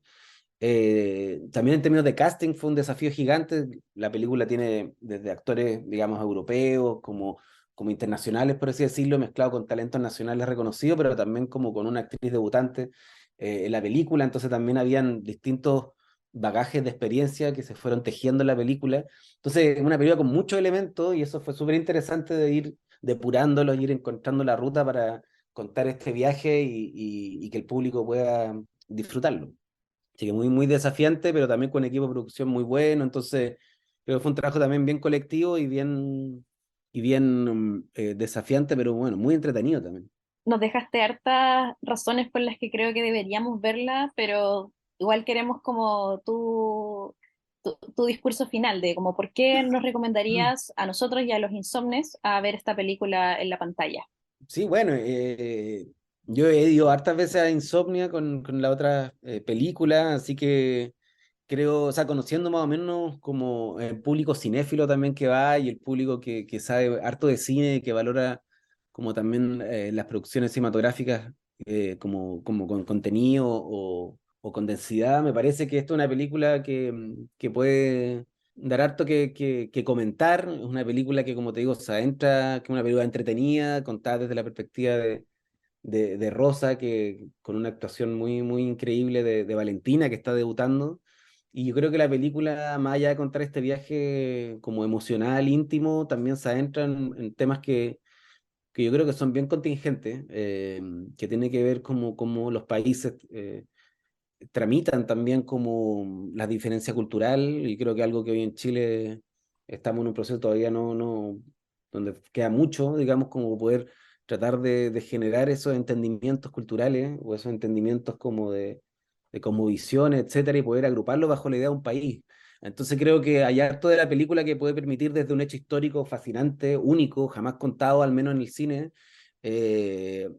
También en términos de casting fue un desafío gigante. La película tiene desde actores, digamos, europeos como internacionales, por así decirlo, mezclado con talentos nacionales reconocidos, pero también como con una actriz debutante en la película. Entonces también habían distintos bagajes de experiencia que se fueron tejiendo en la película. Entonces, una película con muchos elementos y eso fue súper interesante de ir depurándolos, ir encontrando la ruta para contar este viaje y que el público pueda disfrutarlo. Así que muy, muy desafiante, pero también con equipo de producción muy bueno. Entonces, creo que fue un trabajo también bien colectivo y bien desafiante, pero bueno, muy entretenido también. nos dejaste hartas razones por las que creo que deberíamos verla, pero igual queremos como tu discurso final de como por qué nos recomendarías a nosotros y a los insomnes a ver esta película en la pantalla. Sí, bueno, yo he ido hartas veces a Insomnia con la otra película, así que creo, o sea, conociendo más o menos como el público cinéfilo también que va y el público que sabe harto de cine y que valora como también las producciones cinematográficas como con contenido o con densidad, me parece que esta es una película que puede dar harto que comentar. Es una película que, como te digo, se adentra, que es una película entretenida, contada desde la perspectiva de Rosa, que con una actuación muy increíble de Valentina, que está debutando. Y yo creo que la película, más allá de contar este viaje como emocional, íntimo, también se adentra en temas que yo creo que son bien contingentes, que tiene que ver como los países tramitan también como la diferencia cultural, y creo que algo que hoy en Chile estamos en un proceso todavía donde queda mucho, digamos, como poder tratar de generar esos entendimientos culturales o esos entendimientos como de cosmovisión, etcétera, y poder agruparlo bajo la idea de un país. Entonces creo que hay harto de la película que puede permitir desde un hecho histórico fascinante, único, jamás contado, al menos en el cine,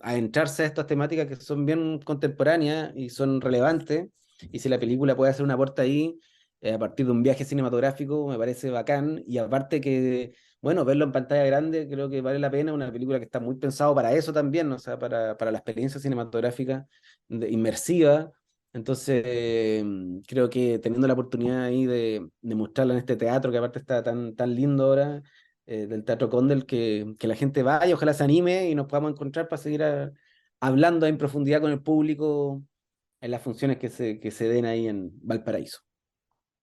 adentrarse a estas temáticas que son bien contemporáneas y son relevantes, y si la película puede hacer un aporte ahí, a partir de un viaje cinematográfico, me parece bacán, y aparte que, bueno, verlo en pantalla grande creo que vale la pena, una película que está muy pensado para eso también, o sea, para la experiencia cinematográfica inmersiva. Entonces, creo que teniendo la oportunidad ahí de mostrarla en este teatro, que aparte está tan lindo ahora, del Teatro Condel, que la gente vaya, ojalá se anime y nos podamos encontrar para seguir hablando en profundidad con el público en las funciones que se den ahí en Valparaíso.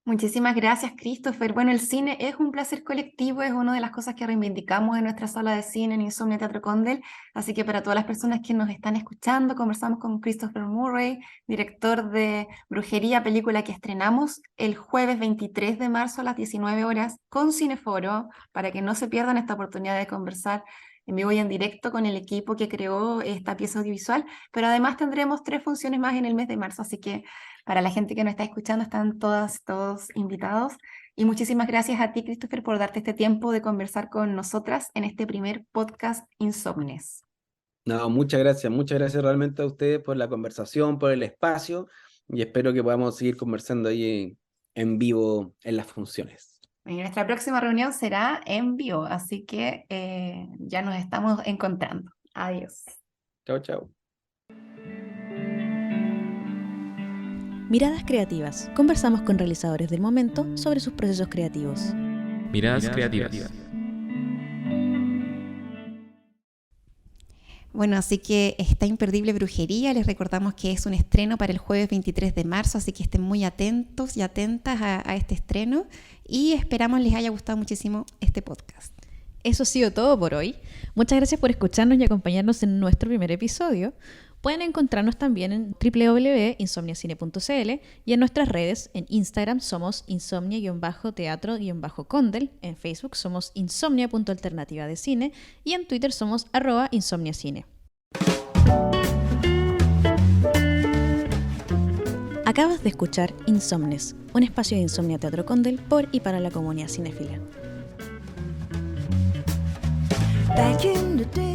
Muchísimas gracias, Christopher. Bueno, el cine es un placer colectivo, es una de las cosas que reivindicamos en nuestra sala de cine en Insomnia Teatro Condel. Así que para todas las personas que nos están escuchando, conversamos con Christopher Murray, director de Brujería, película que estrenamos el jueves 23 de marzo a las 19 horas con Cineforo, para que no se pierdan esta oportunidad de conversar en vivo y en directo con el equipo que creó esta pieza audiovisual. Pero además tendremos 3 funciones más en el mes de marzo, así que para la gente que nos está escuchando, están todos invitados. Y muchísimas gracias a ti, Christopher, por darte este tiempo de conversar con nosotras en este primer podcast Insomnes. No, muchas gracias realmente a ustedes por la conversación, por el espacio, y espero que podamos seguir conversando ahí en vivo en las funciones. Y nuestra próxima reunión será en vivo, así que ya nos estamos encontrando. Adiós. Chao, chao. Miradas Creativas. Conversamos con realizadores del momento sobre sus procesos creativos. Miradas creativas. Bueno, así que esta imperdible Brujería, les recordamos que es un estreno para el jueves 23 de marzo, así que estén muy atentos y atentas a este estreno y esperamos les haya gustado muchísimo este podcast. Eso ha sido todo por hoy. Muchas gracias por escucharnos y acompañarnos en nuestro primer episodio. Pueden encontrarnos también en www.insomniacine.cl y en nuestras redes. En Instagram somos insomnia-teatro-condel, en Facebook somos insomnia.alternativa de cine y en Twitter somos @insomniacine. Acabas de escuchar Insomnes, un espacio de Insomnia Teatro Condel por y para la comunidad cinéfila. Back in the day